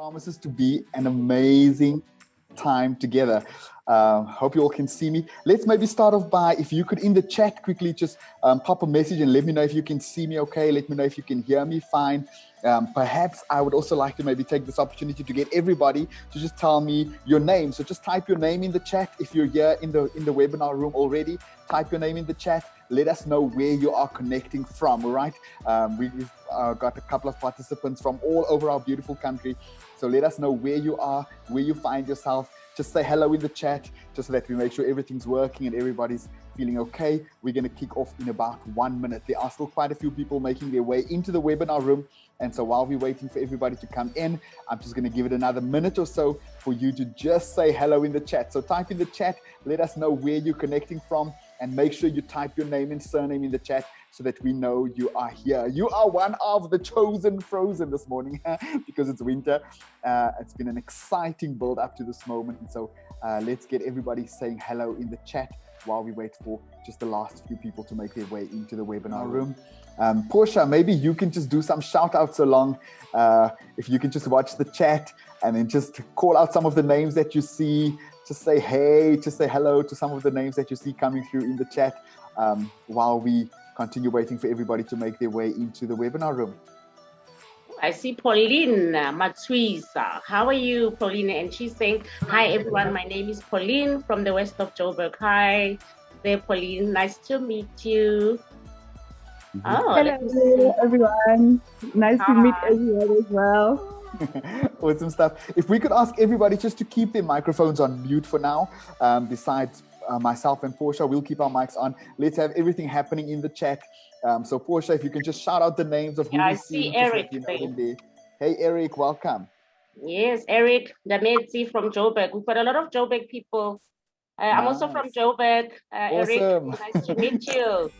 promises to be an amazing time together. Hope you all can see me. Let's maybe start off by, if you could in the chat quickly just pop a message and let me know if you can see me okay. Let me know if you can hear me fine. Perhaps I would also like to maybe take this opportunity to get everybody to just tell me your name. So just type your name in the chat. If you're here in the webinar room already, type your name in the chat. Let us know where you are connecting from, all right? We've got a couple of participants from all over our beautiful country. So let us know where you are, where you find yourself. Just say hello in the chat, just so that we make sure everything's working and everybody's feeling okay. We're going to kick off in about 1 minute. There are still quite a few people making their way into the webinar room. And so while we're waiting for everybody to come in, I'm just going to give it another minute or so for you to just say hello in the chat. So type in the chat, let us know where you're connecting from, and make sure you type your name and surname in the chat so that we know you are here. You are one of the chosen frozen this morning because it's winter. It's been an exciting build up to this moment. And so let's get everybody saying hello in the chat while we wait for just the last few people to make their way into the webinar room. Portia, maybe you can just do some shout outs along. If you can just watch the chat and then just call out some of the names that you see. Just say hey, just say hello to some of the names that you see coming through in the chat while we continue waiting for everybody to make their way into the webinar room. I see Pauline Matsuisa. How are you, Pauline? And she's saying, hi, everyone. My name is Pauline from the west of Joburg. Hi there, Pauline. Nice to meet you. Oh, hello, everyone. Nice to meet everyone as well. Awesome stuff. If we could ask everybody just to keep their microphones on mute for now, besides myself and Portia, we'll keep our mics on. Let's have everything happening in the chat. So Portia, if you can just shout out the names of who we see. Eric. Hey, Eric, welcome. Yes, Eric Dametsi from Joburg. We've got a lot of Joburg people. I'm also from Joburg. Awesome. Eric, nice to meet you.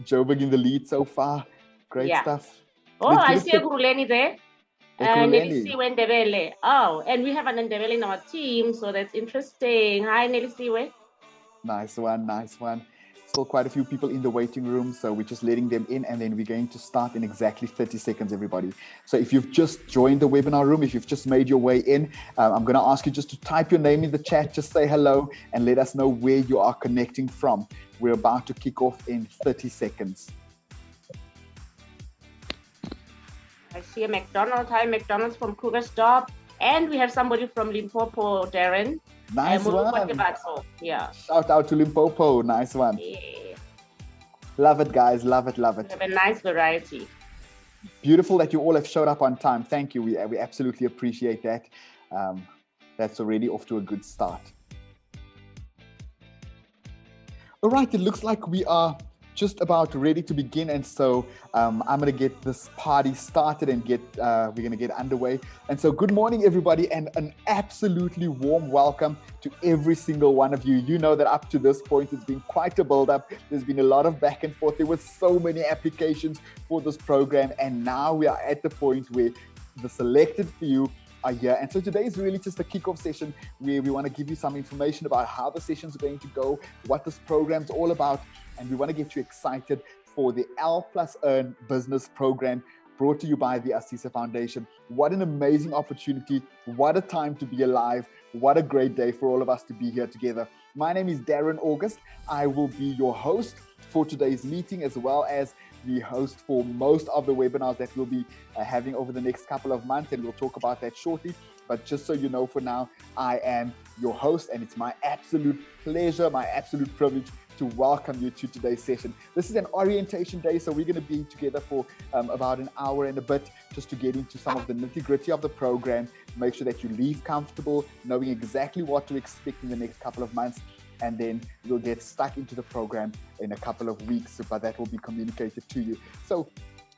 Joburg in the lead so far. Great stuff. Oh, I see a Guruleni there. Nelisiwe Ndebele. Oh, and we have an Ndebele in our team, so that's interesting. Hi, Nelisiwe. Nice one, nice one. Still quite a few people in the waiting room, so we're just letting them in, and then we're going to start in exactly 30 seconds, everybody. So if you've just joined the webinar room, if you've just made your way in, I'm going to ask you just to type your name in the chat, just say hello, and let us know where you are connecting from. We're about to kick off in 30 seconds. I see a McDonald's. Hi, McDonald's from Krugersdorp. And we have somebody from Limpopo, Darren. Nice one. Yeah. Shout out to Limpopo. Nice one. Yeah. Love it, guys. Love it, love it. We have a nice variety. Beautiful that you all have showed up on time. Thank you. We absolutely appreciate that. That's already off to a good start. All right. It looks like we are just about ready to begin, and so I'm going to get this party started and we're going to get underway. And so good morning, everybody, and an absolutely warm welcome to every single one of you. You know that up to this point, it's been quite a build-up. There's been a lot of back and forth. There were so many applications for this program, and now we are at the point where the selected few are here. And so today is really just a kickoff session where we want to give you some information about how the sessions are going to go, what this program's all about, and we want to get you excited for the L+EARN Business Program brought to you by the Assisa Foundation. What an amazing opportunity. What a time to be alive. What a great day for all of us to be here together. My name is Darren August. I will be your host for today's meeting, as well as the host for most of the webinars that we'll be having over the next couple of months, and we'll talk about that shortly. But just so you know, for now, I am your host, and it's my absolute pleasure, my absolute privilege to welcome you to today's session. This is an orientation day, so we're going to be together for about an hour and a bit just to get into some of the nitty-gritty of the program, make sure that you leave comfortable, knowing exactly what to expect in the next couple of months, and then you'll get stuck into the program in a couple of weeks, but that will be communicated to you. So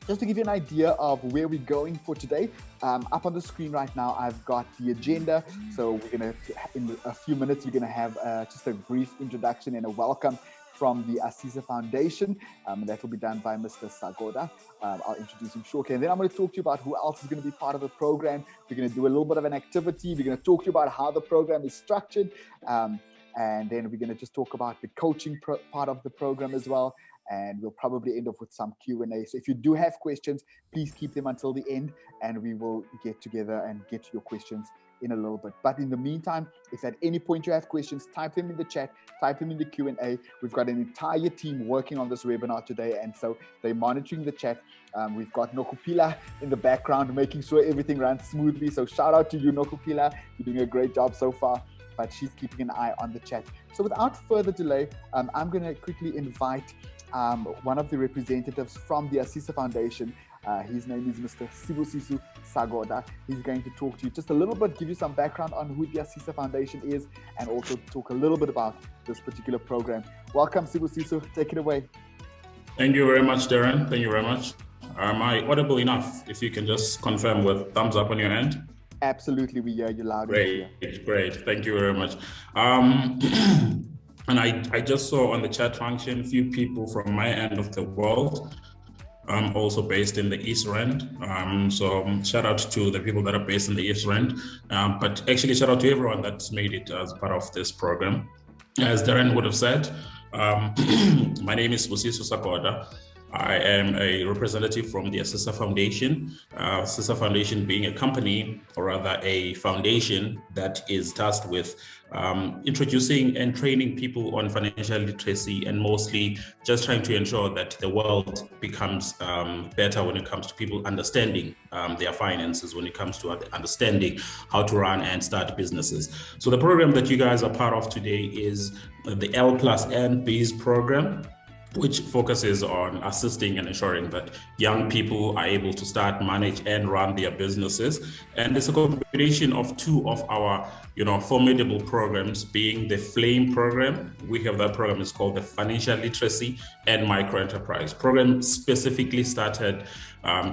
just to give you an idea of where we're going for today, up on the screen right now, I've got the agenda. So we're going to, in a few minutes, we're going to have just a brief introduction and a welcome from the Assisa Foundation. That will be done by Mr. Sagoda. I'll introduce him shortly. And then I'm going to talk to you about who else is going to be part of the program. We're going to do a little bit of an activity. We're going to talk to you about how the program is structured. And then we're going to just talk about the coaching part of the program as well. and we'll probably end off with some Q&A. So if you do have questions, please keep them until the end, and we will get together and get to your questions in a little bit. But in the meantime, if at any point you have questions, type them in the chat, type them in the Q&A. We've got an entire team working on this webinar today, and so they're monitoring the chat. We've got Nokupila in the background, making sure everything runs smoothly. So shout out to you, Nokupila. You're doing a great job so far, but she's keeping an eye on the chat. So without further delay, I'm going to quickly invite one of the representatives from the Asisa Foundation. His name is Mr. Sibusiso Sagoda. He's going to talk to you just a little bit, give you some background on who the Asisa Foundation is, and also talk a little bit about this particular program. Welcome, Sibusiso. Take it away. Thank you very much, Darren. Thank you very much. Am I audible enough? If you can just confirm with thumbs up on your end. Absolutely, we hear you loud and clear. Great. Thank you very much. And I just saw on the chat function a few people from my end of the world. I'm also based in the East Rand. So shout out to the people that are based in the East Rand. But actually shout out to everyone that's made it as part of this program. As Darren would have said, my name is Sibusiso Sagoda. I am a representative from the Asisa Foundation. Asisa Foundation being a company, or rather a foundation that is tasked with introducing and training people on financial literacy, and mostly just trying to ensure that the world becomes better when it comes to people understanding their finances, when it comes to understanding how to run and start businesses. So the program that you guys are part of today is the L+EARN BIZ program, which focuses on assisting and ensuring that young people are able to start, manage, and run their businesses. And it's a combination of two of our, formidable programs, being the FLAME program. We have that program, it's called the Financial Literacy and Microenterprise program, specifically started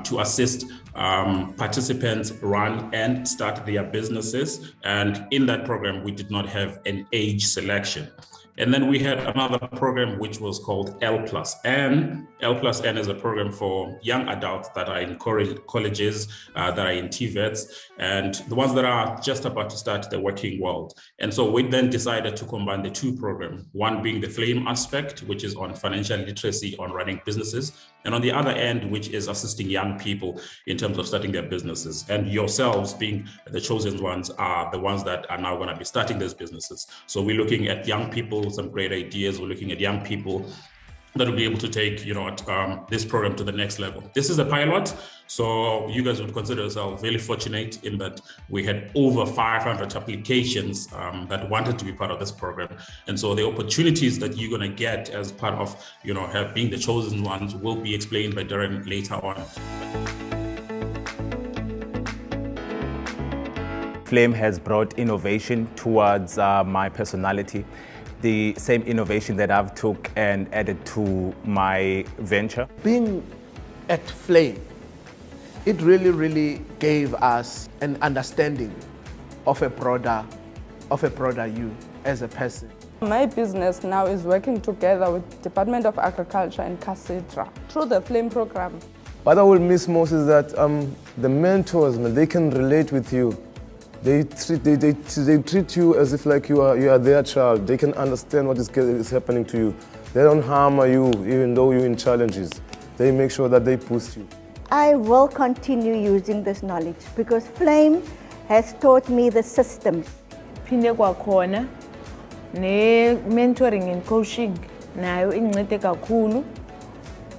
to assist participants run and start their businesses. And in that program, we did not have an age selection. And then we had another program which was called L+EARN. L+EARN is a program for young adults that are in colleges, that are in TVETs, and the ones that are just about to start the working world. And so we then decided to combine the two programs, one being the FLAME aspect, which is on financial literacy, on running businesses, and on the other end, which is assisting young people in terms of starting their businesses. And yourselves, being the chosen ones, are the ones that are now going to be starting these businesses. So we're looking at young people, some great ideas. We're looking at young people that will be able to take, this program to the next level. This is a pilot, so you guys would consider yourself really fortunate in that we had over 500 applications that wanted to be part of this program. And so the opportunities that you're going to get as part of, being the chosen ones will be explained by Darren later on. FLAME has brought innovation towards my personality. The same innovation that I've took and added to my venture. Being at FLAME, it really gave us an understanding of a broader you as a person. My business now is working together with Department of Agriculture and CASIDRA through the FLAME program. What I will miss most is that the mentors, they can relate with you. They treat you as if like you are their child. They can understand what is happening to you. They don't harm you even though you're in challenges. They make sure that they boost you. I will continue using this knowledge because FLAME has taught me the systems. Phinde kwakhona ne-mentoring and coaching nayo incede kakhulu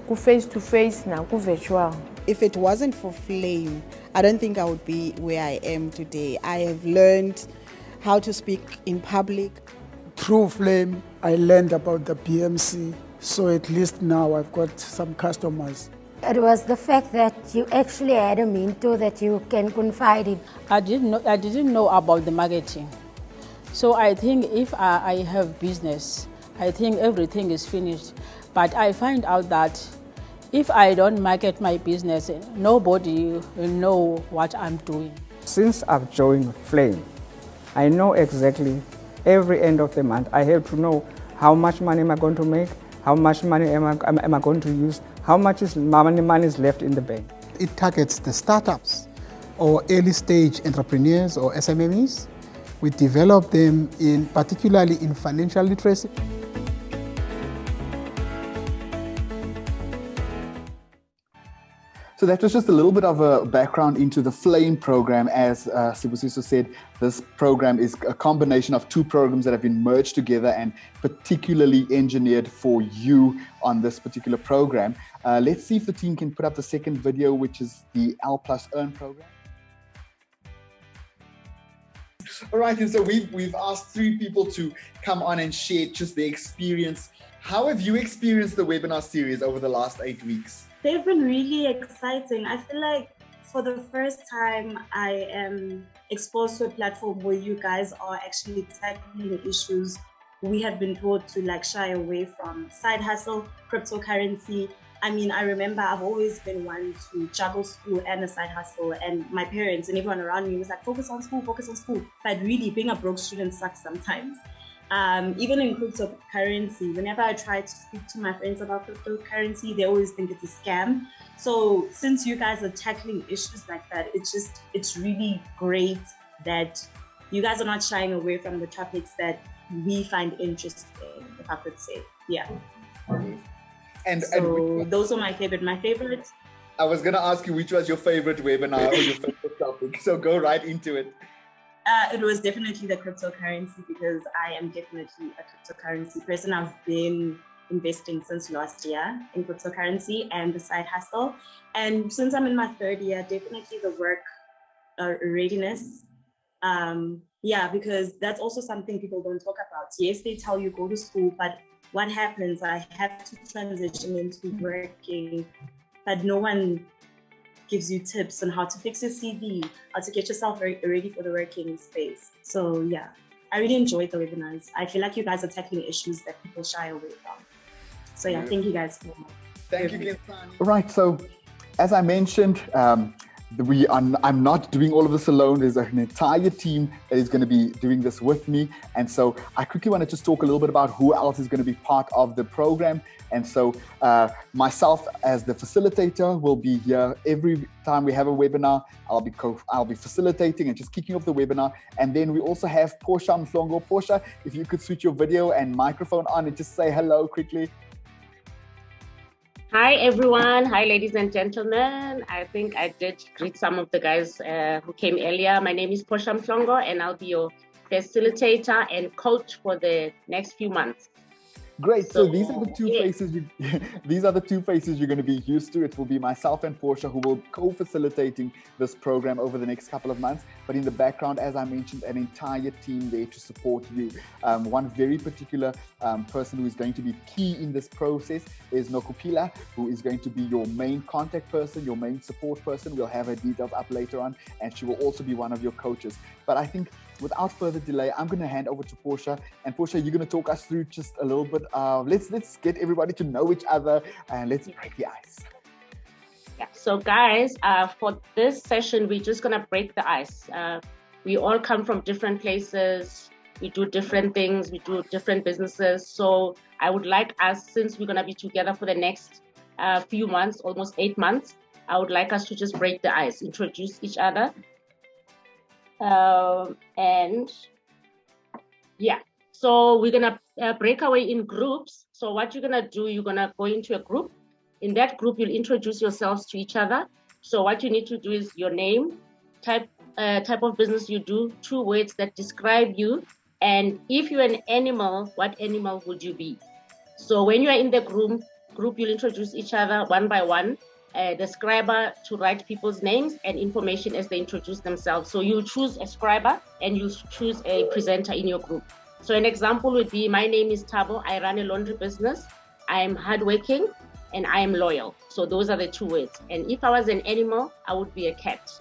ku face to face na ku virtual. If it wasn't for FLAME, I don't think I would be where I am today. I have learned how to speak in public. Through FLAME, I learned about the PMC, so at least now I've got some customers. It was the fact that you actually had a mentor that you can confide in. I didn't know about the marketing. So I think if I have business, I think everything is finished. But I find out that if I don't market my business, nobody will know what I'm doing. Since I've joined FLAME, I know exactly every end of the month. I have to know how much money am I going to make, how much money am I going to use, how much money is left in the bank. It targets the startups or early stage entrepreneurs or SMMEs. We develop them particularly in financial literacy. So that was just a little bit of a background into the FLAME program. As Sibusiso said, this program is a combination of two programs that have been merged together and particularly engineered for you on this particular program. Let's see if the team can put up the second video, which is the L+EARN program. All right, and so we've asked 3 people to come on and share just their experience. How have you experienced the webinar series over the last 8 weeks? They've been really exciting. I feel like for the first time, I am exposed to a platform where you guys are actually tackling issues we have been taught to like shy away from. Side hustle, cryptocurrency. I mean, I remember I've always been one to juggle school and a side hustle, and my parents and everyone around me was like, focus on school, focus on school. But really, being a broke student sucks sometimes. Even in cryptocurrency, whenever I try to speak to my friends about cryptocurrency, they always think it's a scam. So since you guys are tackling issues like that, it's really great that you guys are not shying away from the topics that we find interesting, if I could say. Yeah. And those are my favorite. My favorite. I was going to ask you which was your favorite webinar or your favorite topic. So go right into it. It was definitely the cryptocurrency, because I am definitely a cryptocurrency person. I've been investing since last year in cryptocurrency and the side hustle. And since I'm in my 3rd year, definitely the work readiness. Yeah, because that's also something people don't talk about. Yes, they tell you go to school, but what happens? I have to transition into working, but no one gives you tips on how to fix your CV, how to get yourself ready for the working space. So yeah, I really enjoyed the webinars. I feel like you guys are tackling issues that people shy away from. So yeah, thank you guys so much. Thank you, Kensani. Right, so as I mentioned, I'm not doing all of this alone. There's an entire team that is going to be doing this with me. And so I quickly want to just talk a little bit about who else is going to be part of the program. And so myself as the facilitator will be here every time we have a webinar. I'll be facilitating and just kicking off the webinar. And then we also have Portia Mhlongo. Portia, if you could switch your video and microphone on and just say hello quickly. Hi, everyone. Hi, ladies and gentlemen. I think I did greet some of the guys who came earlier. My name is Portia Mhlongo, and I'll be your facilitator and coach for the next few months. Great. So these are the two faces. These are the two faces you're going to be used to. It will be myself and Portia who will co-facilitating this program over the next couple of months. But in the background, as I mentioned, an entire team there to support you. One very particular person who is going to be key in this process is Nokupila, who is going to be your main contact person, your main support person. We'll have her details up later on, and she will also be one of your coaches. But I think without further delay, I'm going to hand over to Portia. And Portia, you're going to talk us through just a little bit. Let's get everybody to know each other and let's break the ice. Yeah. So guys, for this session, we're just going to break the ice. We all come from different places. We do different things. We do different businesses. So I would like us, since we're going to be together for the next few months, almost 8 months, I would like us to just break the ice, introduce each other. And yeah, so we're gonna break away in groups. So what you're gonna do, you're gonna go into a group. In that group, you'll introduce yourselves to each other. So what you need to do is your name, type of business you do, 2 words that describe you, and if you're an animal, what animal would you be? So when you are in the group, you'll introduce each other one by one. The scriber to write people's names and information as they introduce themselves. So you choose a scriber and you choose a presenter in your group. So an example would be, my name is Tabo, I run a laundry business, I'm hardworking, and I am loyal. So those are the 2 words. And if I was an animal, I would be a cat.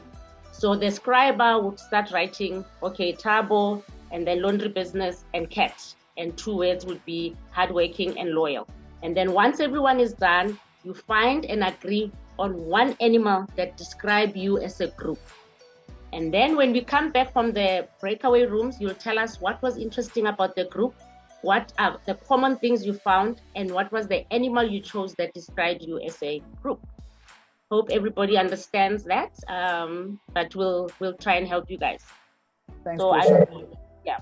So the scriber would start writing, okay, Tabo, and then laundry business and cat. And 2 words would be hardworking and loyal. And then once everyone is done, you find and agree on 1 animal that describe you as a group. And then when we come back from the breakaway rooms, you'll tell us what was interesting about the group, what are the common things you found, and what was the animal you chose that described you as a group. Hope everybody understands that, but we'll try and help you guys. Thanks, so Portia. yeah.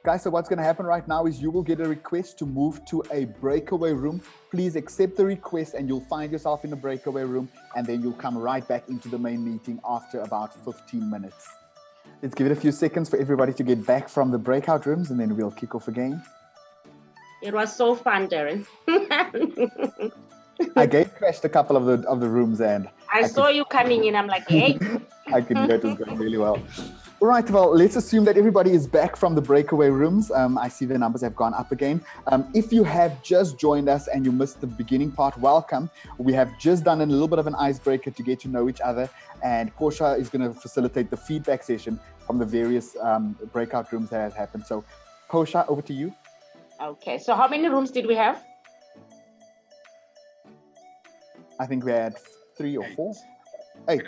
Guys, so what's going to happen right now is you will get a request to move to a breakaway room. Please accept the request and you'll find yourself in the breakaway room, and then you'll come right back into the main meeting after about 15 minutes. Let's give it a few seconds for everybody to get back from the breakout rooms, and then we'll kick off again. It was so fun, Darren. I crashed a couple of the rooms, and I saw you coming in. I'm like, hey. I could hear it was going really well. All right, well, let's assume that everybody is back from the breakaway rooms. I see the numbers have gone up again. If you have just joined us and you missed the beginning part, welcome. We have just done a little bit of an icebreaker to get to know each other, and Portia is going to facilitate the feedback session from the various breakout rooms that has happened. So, Portia, over to you. Okay, so how many rooms did we have? I think we had 3 or 4. 8.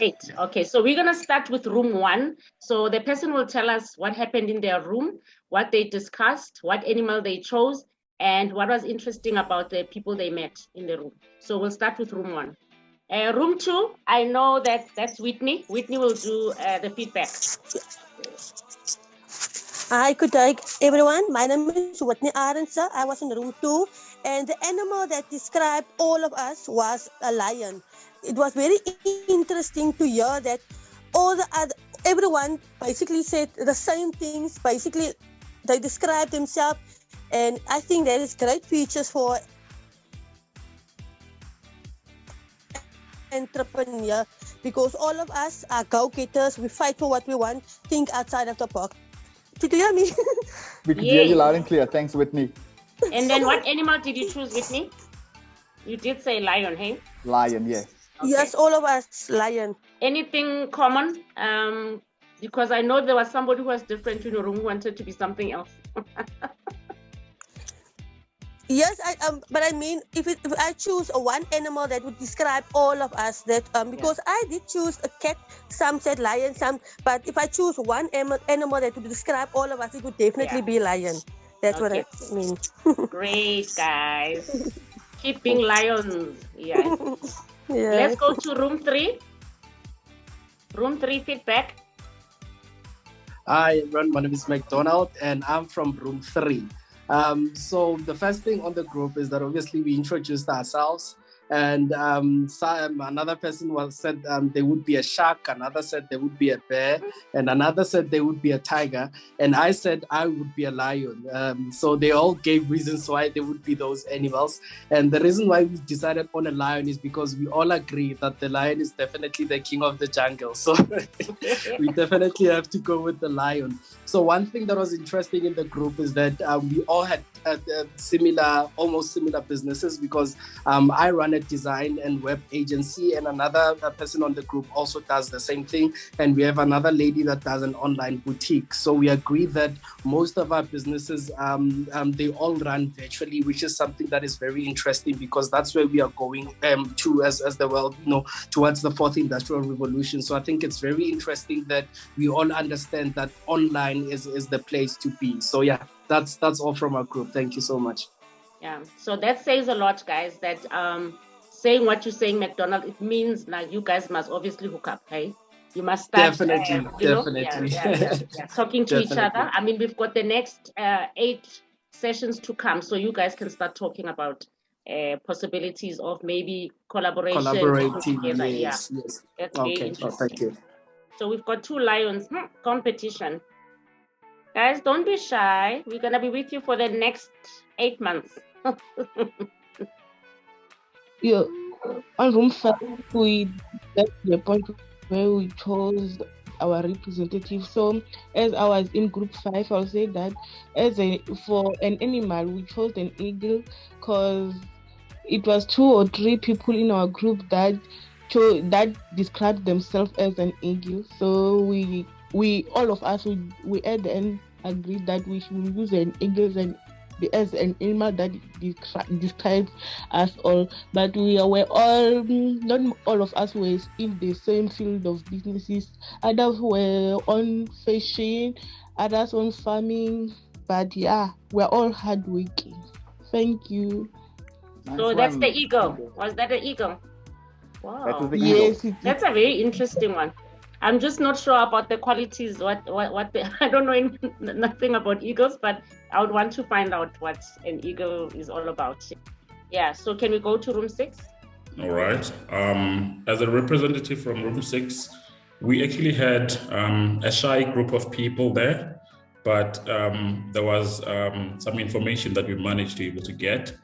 8. Okay, so we're going to start with room 1. So the person will tell us what happened in their room, what they discussed, what animal they chose, and what was interesting about the people they met in the room. So we'll start with room 1. Room 2, I know that's Whitney. Whitney will do the feedback. Hi, good day, everyone. My name is Whitney Arendse. I was in room 2, and the animal that described all of us was a lion. It was very interesting to hear that everyone basically said the same things. Basically, they described themselves, and I think that is great features for entrepreneur, because all of us are go-getters. We fight for what we want, think outside of the box. Did you hear me? We could hear you loud and clear. Thanks, Whitney. And then what animal did you choose, Whitney? You did say lion, hey? Lion, yes. Okay. Yes, all of us lion. Anything common? Because I know there was somebody who was different in your room who wanted to be something else. Yes, but I mean, if I choose one animal that would describe all of us, that because I did choose a cat, some said lion, but if I choose one animal that would describe all of us, it would definitely be lion. That's what I mean. Great, guys. Keep being lions. Yeah. Yeah. Let's go to room 3. Room 3 feedback. Hi, everyone. My name is McDonald, and I'm from room 3. So the first thing on the group is that obviously we introduced ourselves, and another person said there would be a shark, another said there would be a bear, and another said there would be a tiger, and I said I would be a lion. So they all gave reasons why there would be those animals, and the reason why we decided on a lion is because we all agree that the lion is definitely the king of the jungle, so we definitely have to go with the lion. So one thing that was interesting in the group is that we all had almost similar businesses, because I run a design and web agency, and another person on the group also does the same thing, and we have another lady that does an online boutique. So we agree that most of our businesses, they all run virtually, which is something that is very interesting, because that's where we are going to as the world, towards the 4th industrial revolution. So I think it's very interesting that we all understand that online is the place to be. So yeah, that's all from our group. Thank you so much. Yeah, so that says a lot, guys, that saying what you're saying, McDonald, it means like you guys must obviously hook up, hey? You must start definitely. Talking to each other. I mean, we've got the next 8 sessions to come, so you guys can start talking about possibilities of maybe collaborating together. Yes. That's very interesting. Thank you. So we've got 2 lions competition. Guys, don't be shy. We're going to be with you for the next 8 months. Yeah, on room 5, we got to the point where we chose our representative. So as I was in group 5, I'll say that for an animal, we chose an eagle, because it was 2 or 3 people in our group that described themselves as an eagle. So we all of us we at the end agreed that we should use an eagle as an animal that describes us all. But we were all, not all of us were in the same field of businesses. Others were on fishing, others on farming. But yeah, we're all hardworking. Thank you. So that's the eagle. Was that the eagle? Wow. That was the eagle. Yes, that's a very interesting one. I'm just not sure about the qualities. I don't know nothing about eagles, but I would want to find out what an eagle is all about. Yeah. So can we go to room 6? All right. As a representative from room 6, we actually had a shy group of people there, but there was some information that we managed to be able to get.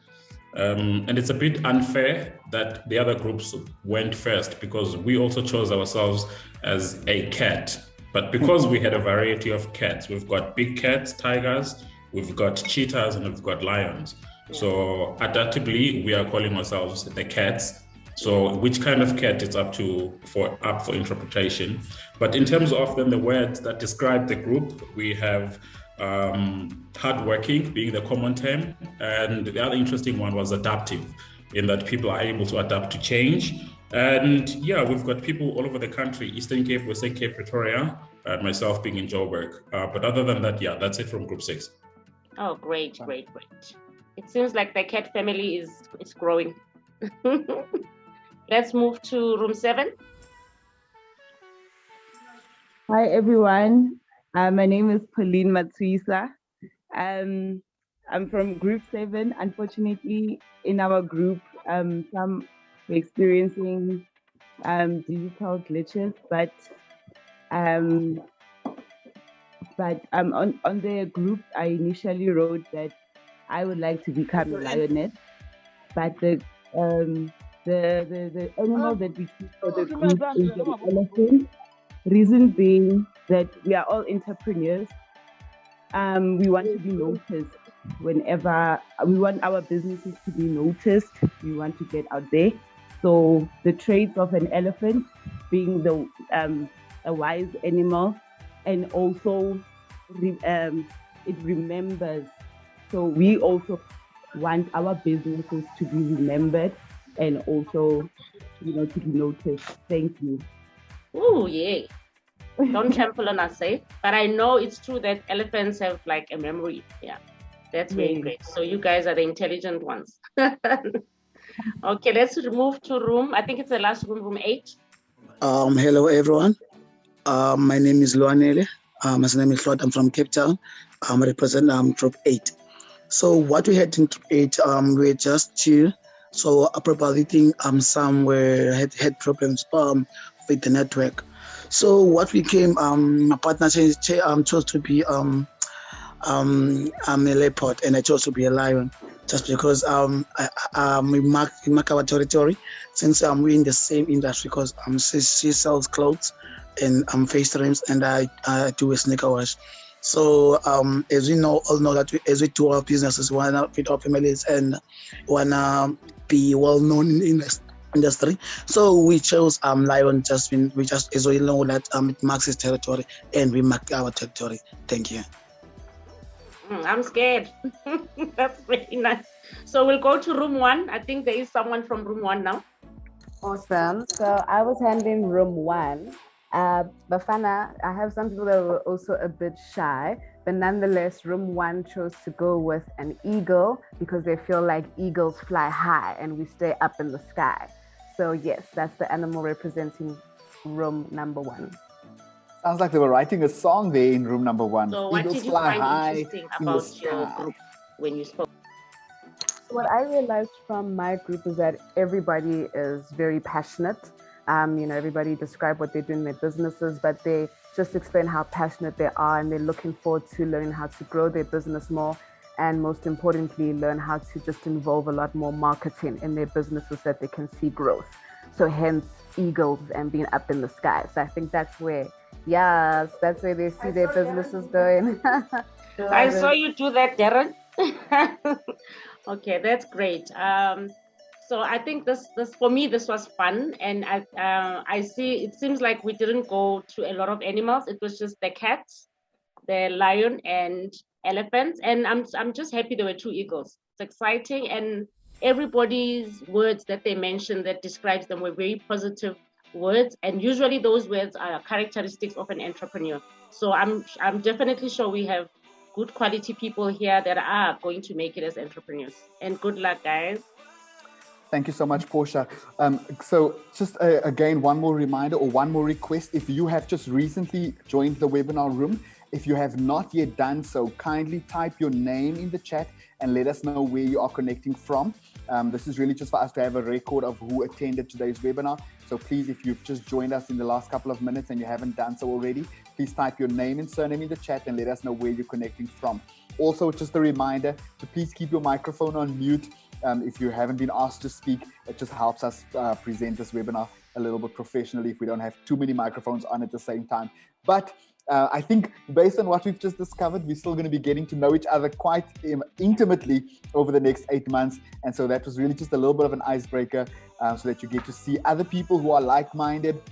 And it's a bit unfair that the other groups went first, because we also chose ourselves as a cat. But because we had a variety of cats, we've got big cats, tigers, we've got cheetahs, and we've got lions. So adaptably, we are calling ourselves the cats. So which kind of cat is up for interpretation. But in terms of then the words that describe the group, we have hardworking being the common term, and the other interesting one was adaptive, in that people are able to adapt to change. And yeah, we've got people all over the country: Eastern Cape, Western Cape, Pretoria, and myself being in Joburg. But other than that, yeah, that's it from group 6. Oh, great. It seems like the cat family is growing. Let's move to room 7. Hi, everyone. My name is Pauline Matsuisa. I'm from group 7. Unfortunately, in our group, some were experiencing digital glitches, but on the group, I initially wrote that I would like to become a lioness, but the animal that we choose for the group is an elephant. Reason being that we are all entrepreneurs. We want to be noticed whenever we want our businesses to be noticed. We want to get out there. So the traits of an elephant being a wise animal, and also it remembers. So we also want our businesses to be remembered and also, to be noticed. Thank you. Oh, yeah. Don't trample on us, eh? But I know it's true that elephants have like a memory. Yeah, that's very great. So you guys are the intelligent ones. Okay, let's move to room. I think it's the last room, room 8. Hello, everyone. My name is Luanele. My name is Claude. I'm from Cape Town. I represent group 8. So what we had in group 8, we're just chill. So I probably think some had problems with the network. So what we came, my partner chose to be I'm a leopard, and I chose to be a lion, just because we mark our territory, since we're in the same industry, because she sells clothes and face creams, and I do a sneaker wash. So as we all know that as we do our businesses, we wanna feed our families and wanna be well known in this industry. So we chose lion, we just as we know that it marks his territory, and we mark our territory. Thank you. I'm scared. That's very nice. So we'll go to room 1. I think there is someone from room 1 now. Awesome. So I was handling room 1. Bafana, I have some people that were also a bit shy, but nonetheless, room 1 chose to go with an eagle because they feel like eagles fly high and we stay up in the sky. So yes, that's the animal representing room number 1. Sounds like they were writing a song there in room number 1. So what did you find interesting about your group when you spoke? What I realized from my group is that everybody is very passionate. Everybody describe what they do in their businesses, but they just explain how passionate they are, and they're looking forward to learning how to grow their business more, and most importantly, learn how to just involve a lot more marketing in their businesses so that they can see growth. So hence eagles and being up in the sky. So I think that's where they see their businesses going. I saw you do that, Darren. Okay, that's great. So I think this for me, this was fun, and I see it seems like we didn't go to a lot of animals. It was just the cats, the lion, and elephants, and I'm just happy there were 2 eagles. It's exciting, and everybody's words that they mentioned that describes them were very positive words, and usually those words are characteristics of an entrepreneur. So I'm definitely sure we have good quality people here that are going to make it as entrepreneurs. And good luck, guys. Thank you so much, Portia. So just again, one more reminder or one more request. If you have just recently joined the webinar room, if you have not yet done so, kindly type your name in the chat and let us know where you are connecting from. This is really just for us to have a record of who attended today's webinar. So please, if you've just joined us in the last couple of minutes and you haven't done so already, please type your name and surname in the chat and let us know where you're connecting from. Also, just a reminder to please keep your microphone on mute. If you haven't been asked to speak, it just helps us present this webinar a little bit professionally if we don't have too many microphones on at the same time. But I think based on what we've just discovered, we're still going to be getting to know each other quite intimately over the next 8 months. And so that was really just a little bit of an icebreaker so that you get to see other people who are like-minded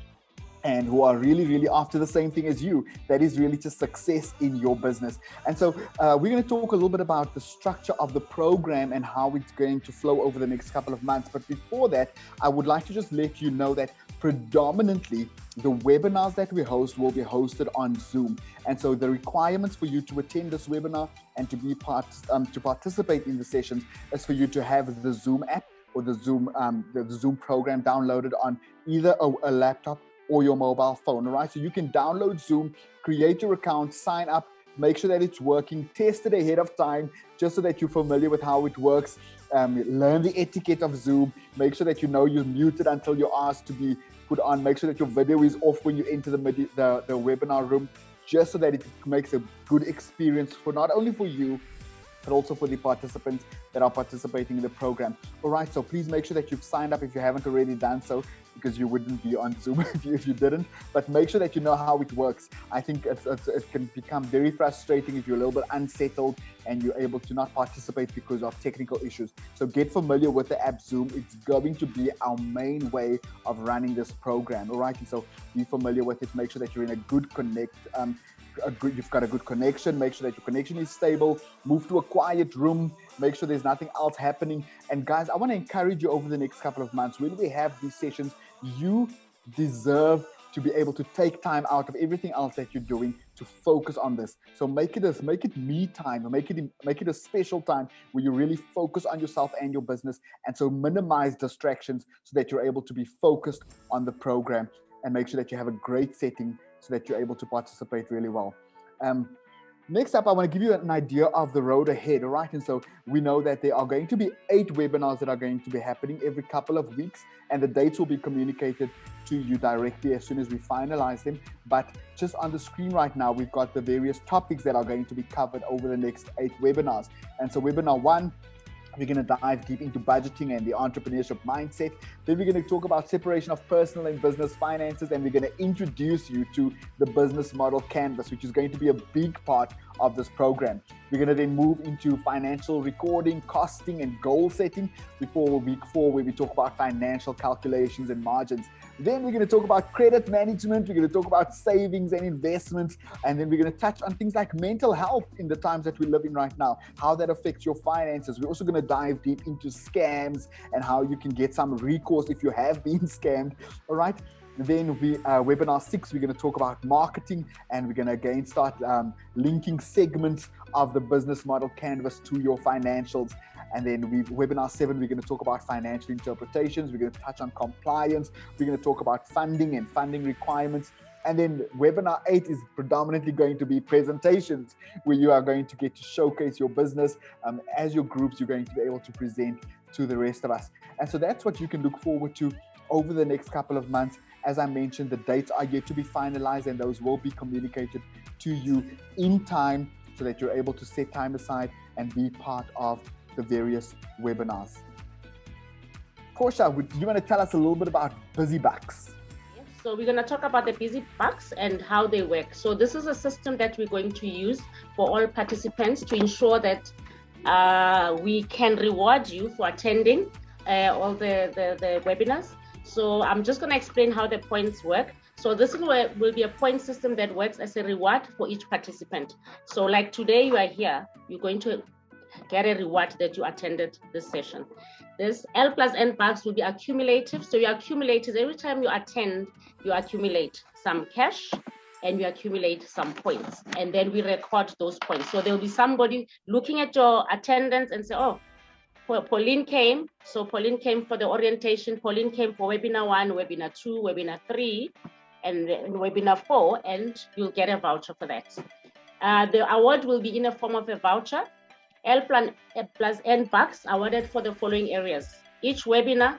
and who are really, really after the same thing as you. That is really just success in your business. And so we're going to talk a little bit about the structure of the program and how it's going to flow over the next couple of months. But before that, I would like to just let you know that predominantly the webinars that we host will be hosted on Zoom. And so the requirements for you to attend this webinar and to be to participate in the sessions is for you to have the Zoom app or the Zoom program downloaded on either a laptop or your mobile phone, all right? So you can download Zoom, create your account, sign up, make sure that it's working, test it ahead of time, just so that you're familiar with how it works, learn the etiquette of Zoom, make sure that you know you're muted until you're asked to be put on, make sure that your video is off when you enter the webinar room, just so that it makes a good experience for not only for you, but also for the participants that are participating in the program. All right, so please make sure that you've signed up if you haven't already done so, because you wouldn't be on Zoom if you didn't, but make sure that you know how it works. I think it can become very frustrating if you're a little bit unsettled and you're able to not participate because of technical issues. So get familiar with the app Zoom. It's going to be our main way of running this program, all right? And so be familiar with it. Make sure that you're in a good you've got a good connection. Make sure that your connection is stable. Move to a quiet room. Make sure there's nothing else happening. And guys, I want to encourage you over the next couple of months, when we have these sessions, you deserve to be able to take time out of everything else that you're doing to focus on this. So make it me time, make it a special time where you really focus on yourself and your business. And so minimize distractions so that you're able to be focused on the program, and make sure that you have a great setting so that you're able to participate really well. Next up, I want to give you an idea of the road ahead, all right? And so we know that there are going to be 8 webinars that are going to be happening every couple of weeks, and the dates will be communicated to you directly as soon as we finalize them. But just on the screen right now, we've got the various topics that are going to be covered over the next 8 webinars. And so webinar 1, we're going to dive deep into budgeting and the entrepreneurship mindset. Then we're going to talk about separation of personal and business finances, and we're going to introduce you to the business model canvas, which is going to be a big part of this program. We're going to then move into financial recording, costing, and goal setting before week 4, where we talk about financial calculations and margins. Then we're going to talk about credit management. We're going to talk about savings and investments. And then we're going to touch on things like mental health in the times that we live in right now, how that affects your finances. We're also going to dive deep into scams and how you can get some recourse if you have been scammed. All right. Then webinar 6, we're going to talk about marketing, and we're going to again start linking segments of the business model canvas to your financials. And then webinar 7, we're going to talk about financial interpretations. We're going to touch on compliance. We're going to talk about funding and funding requirements. And then webinar 8 is predominantly going to be presentations, where you are going to get to showcase your business. As your groups, you're going to be able to present to the rest of us. And so that's what you can look forward to over the next couple of months. As I mentioned, the dates are yet to be finalized, and those will be communicated to you in time so that you're able to set time aside and be part of the various webinars. Portia, do you want to tell us a little bit about Busy Bucks? Yes, so we're going to talk about the Busy Bucks and how they work. So this is a system that we're going to use for all participants to ensure that we can reward you for attending all the webinars. So I'm just going to explain how the points work. So this will be a point system that works as a reward for each participant. So like today you are here, you're going to get a reward that you attended this session. This L+N bucks will be accumulative. So you accumulate it every time you attend, you accumulate some cash and you accumulate some points. And then we record those points. So there will be somebody looking at your attendance and say, oh, Pauline came. So Pauline came for the orientation. Pauline came for webinar 1, webinar 2, webinar 3, and webinar 4, and you'll get a voucher for that. The award will be in the form of a voucher. L+EARN bucks awarded for the following areas. Each webinar,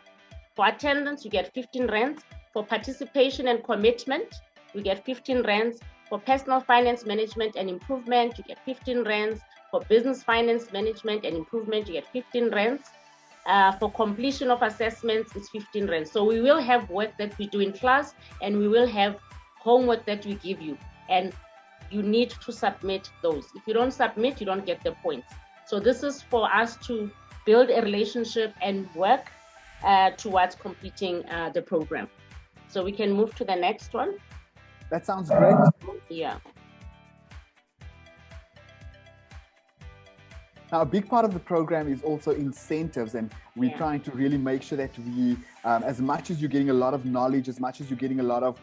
for attendance, you get 15 rands. For participation and commitment, you get 15 rands. For personal finance management and improvement, you get 15 rands. For business finance management and improvement, you get 15 rands. For completion of assessments, it's 15 rands. So we will have work that we do in class, and we will have homework that we give you. And you need to submit those. If you don't submit, you don't get the points. So this is for us to build a relationship and work towards completing the program. So we can move to the next one. That sounds great. Yeah. Now, a big part of the program is also incentives, and we're trying to really make sure that we, as much as you're getting a lot of knowledge, as much as you're getting a lot of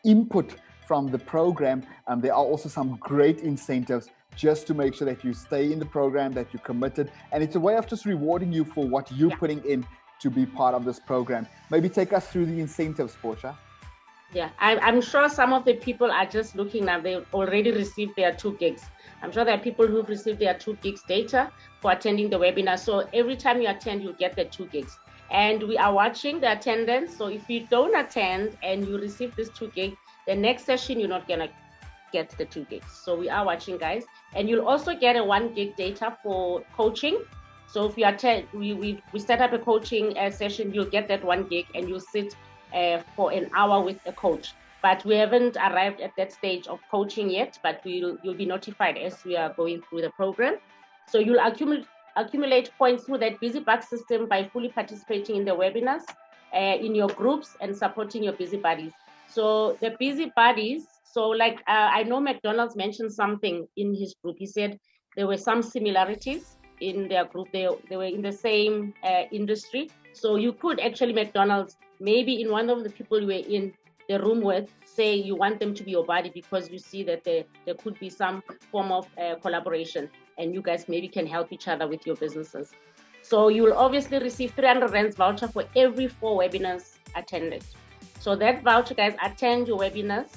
input from the program, there are also some great incentives just to make sure that you stay in the program, that you're committed. And it's a way of just rewarding you for what you're putting in to be part of this program. Maybe take us through the incentives, Portia. Yeah, I'm sure some of the people are just looking now. They already received their 2 gigs. I'm sure there are people who've received their 2 gigs data for attending the webinar. So every time you attend, you get the 2 gigs. And we are watching the attendance. So if you don't attend and you receive this 2 gig, the next session, you're not gonna get the 2 gigs. So we are watching, guys. And you'll also get a 1 gig data for coaching. So if you attend, we set up a coaching session, you'll get that 1 gig and you'll sit for an hour with a coach. But we haven't arrived at that stage of coaching yet, but you'll be notified as we are going through the program. So you'll accumulate points through that BusyBucks system by fully participating in the webinars, in your groups, and supporting your busy buddies. So the busy buddies, so like I know McDonald's mentioned something in his group. He said there were some similarities in their group. They were in the same industry. So you could actually, McDonald's, maybe in one of the people you were in the room with, say you want them to be your buddy because you see that there could be some form of collaboration, and you guys maybe can help each other with your businesses. So you will obviously receive 300 rands voucher for every 4 webinars attended. So that voucher, guys, attend your webinars,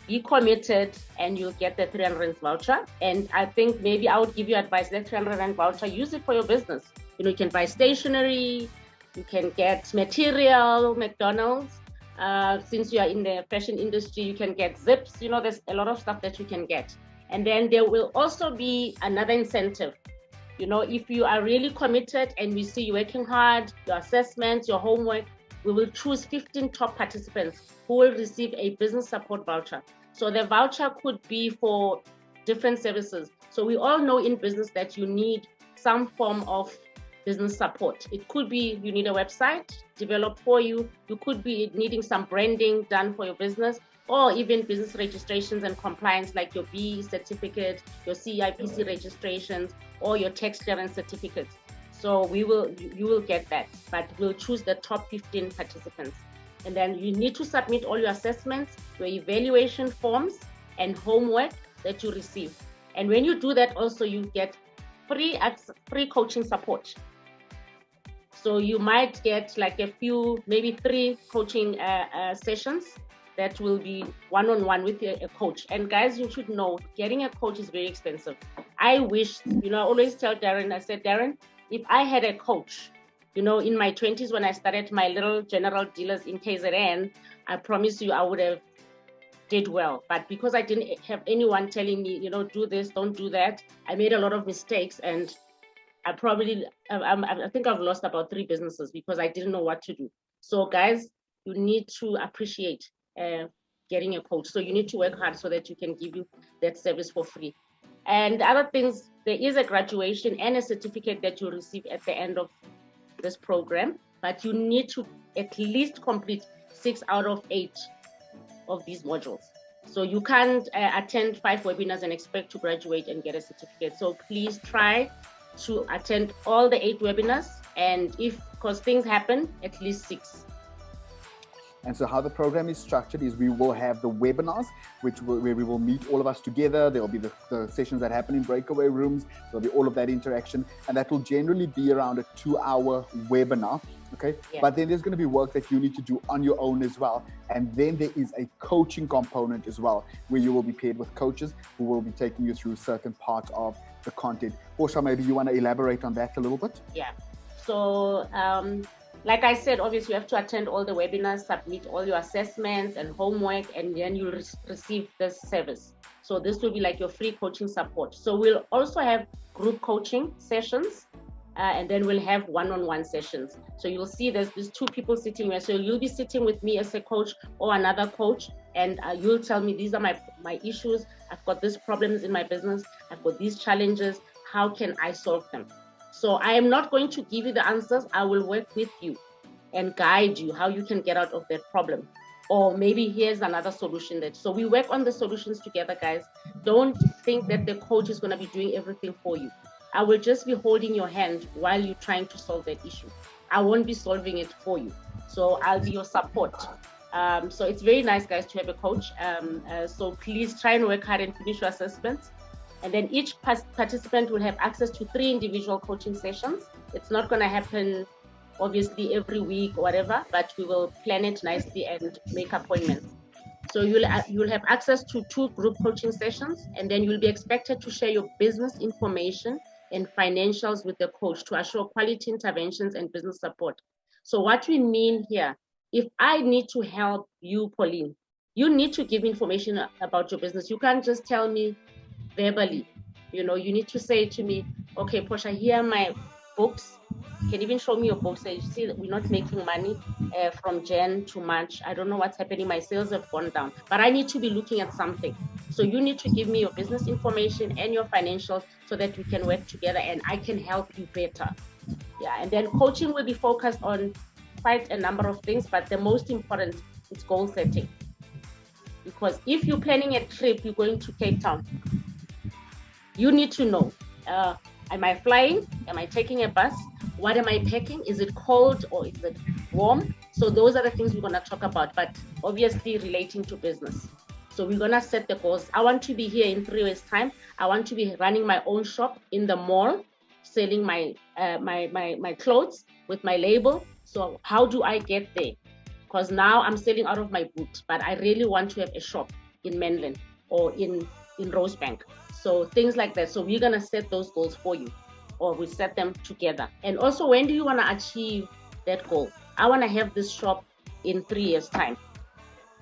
be committed, and you'll get the 300 rands voucher. And I think maybe I would give you advice, that 300 rand voucher, use it for your business. You know, you can buy stationery, you can get material, McDonald's. Since you are in the fashion industry, you can get zips. You know, there's a lot of stuff that you can get. And then there will also be another incentive. You know, if you are really committed and we see you working hard, your assessments, your homework, we will choose 15 top participants who will receive a business support voucher. So the voucher could be for different services. So we all know in business that you need some form of business support. It could be you need a website developed for you. You could be needing some branding done for your business, or even business registrations and compliance like your BE certificate, your CIPC registrations, or your tax clearance certificates. So you will get that, but we'll choose the top 15 participants. And then you need to submit all your assessments, your evaluation forms, and homework that you receive. And when you do that, also you get free coaching support. So you might get like a few, maybe 3 coaching sessions that will be one-on-one with a coach. And guys, you should know, getting a coach is very expensive. I wish, you know, I always tell Darren, I said, Darren, if I had a coach, you know, in my 20s when I started my little general dealers in KZN, I promise you I would have did well. But because I didn't have anyone telling me, you know, do this, don't do that, I made a lot of mistakes, and I think I've lost about 3 businesses because I didn't know what to do. So guys, you need to appreciate getting a coach. So you need to work hard so that you can give you that service for free. And other things, there is a graduation and a certificate that you receive at the end of this program, but you need to at least complete 6 out of 8 of these modules. So you can't attend 5 webinars and expect to graduate and get a certificate. So please try to attend all the 8 webinars, and if, because things happen, at least 6. And so how the program is structured is we will have the webinars, where we will meet all of us together. There will be the sessions that happen in breakaway rooms. There'll be all of that interaction. And that will generally be around a 2-hour webinar. Okay. Yeah. But then there's going to be work that you need to do on your own as well. And then there is a coaching component as well, where you will be paired with coaches who will be taking you through certain parts of the content. Portia, maybe you want to elaborate on that a little bit? Yeah. So, like I said, obviously you have to attend all the webinars, submit all your assessments and homework, and then you'll receive this service. So this will be like your free coaching support. So we'll also have group coaching sessions. And then we'll have one-on-one sessions. So you'll see there's 2 people sitting here. So you'll be sitting with me as a coach or another coach, and you'll tell me, these are my issues. I've got these problems in my business. I've got these challenges. How can I solve them? So I am not going to give you the answers. I will work with you and guide you how you can get out of that problem. Or maybe here's another solution. So we work on the solutions together, guys. Don't think that the coach is going to be doing everything for you. I will just be holding your hand while you're trying to solve that issue. I won't be solving it for you. So I'll be your support. So it's very nice, guys, to have a coach. So please try and work hard and finish your assessments. And then each participant will have access to 3 individual coaching sessions. It's not going to happen, obviously, every week or whatever, but we will plan it nicely and make appointments. So you'll have access to 2 group coaching sessions, and then you'll be expected to share your business information and financials with the coach to assure quality interventions and business support. So what we mean here, if I need to help you, Pauline, you need to give information about your business. You can't just tell me verbally. You need to say to me, okay, Portia, here are my books. You can even show me your books. So you see that we're not making money from Jan to March. I don't know what's happening. My sales have gone down, but I need to be looking at something. So you need to give me your business information and your financials so that we can work together and I can help you better. Yeah, and then coaching will be focused on quite a number of things, but the most important is goal setting. Because if you're planning a trip, you're going to Cape Town, you need to know, am I flying? Am I taking a bus? What am I packing? Is it cold or is it warm? So those are the things we're going to talk about, but obviously relating to business. So we're going to set the goals. I want to be here in 3 years' time. I want to be running my own shop in the mall, selling my clothes with my label. So how do I get there? Because now I'm selling out of my boot, but I really want to have a shop in Mainland or in Rosebank. So things like that. So we're going to set those goals for you, or we set them together. And also, when do you want to achieve that goal? I want to have this shop in 3 years' time.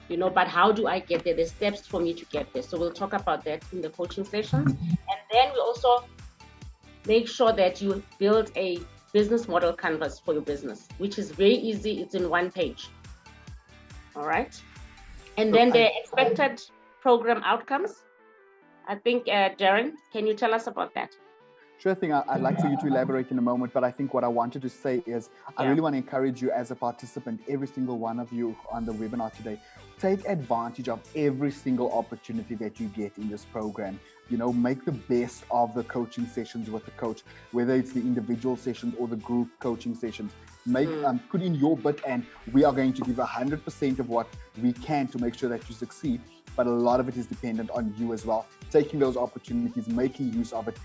But how do I get there? There's steps for me to get there. So we'll talk about that in the coaching sessions. And then we also make sure that you build a business model canvas for your business, which is very easy. It's in 1 page. All right. And then the expected program outcomes. I think, Darren, can you tell us about that? Sure thing. I'd like for you to elaborate in a moment, but I think what I wanted to say is I really want to encourage you as a participant, every single one of you on the webinar today, take advantage of every single opportunity that you get in this program. Make the best of the coaching sessions with the coach, whether it's the individual sessions or the group coaching sessions. Put in your bit, and we are going to give 100% of what we can to make sure that you succeed. But a lot of it is dependent on you as well. Taking those opportunities, making use of it.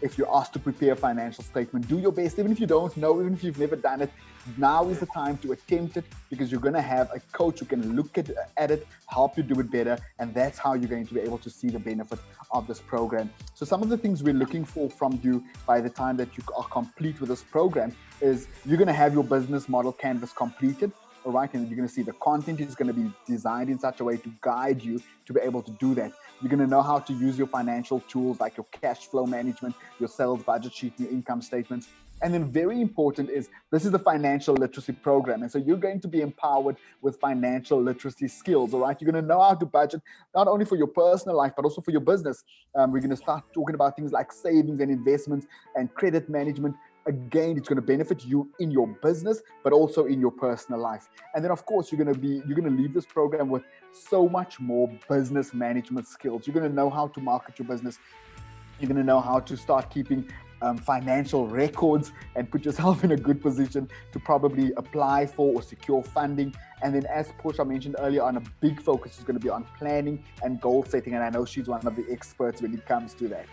If you're asked to prepare a financial statement, do your best. Even if you don't know, even if you've never done it, now is the time to attempt it, because you're going to have a coach who can look at it, help you do it better. And that's how you're going to be able to see the benefit of this program. So some of the things we're looking for from you by the time that you are complete with this program is you're going to have your business model canvas completed. All right, and you're going to see the content is going to be designed in such a way to guide you to be able to do that. You're going to know how to use your financial tools like your cash flow management, your sales budget sheet, your income statements. And then very important is this is the financial literacy program. And so you're going to be empowered with financial literacy skills. All right, you're going to know how to budget, not only for your personal life, but also for your business. We're going to start talking about things like savings and investments and credit management. Again, it's going to benefit you in your business, but also in your personal life. And then, of course, you're going to leave this program with so much more business management skills. You're going to know how to market your business. You're going to know how to start keeping financial records and put yourself in a good position to probably apply for or secure funding. And then, as Portia mentioned earlier on, a big focus is going to be on planning and goal setting. And I know she's one of the experts when it comes to that.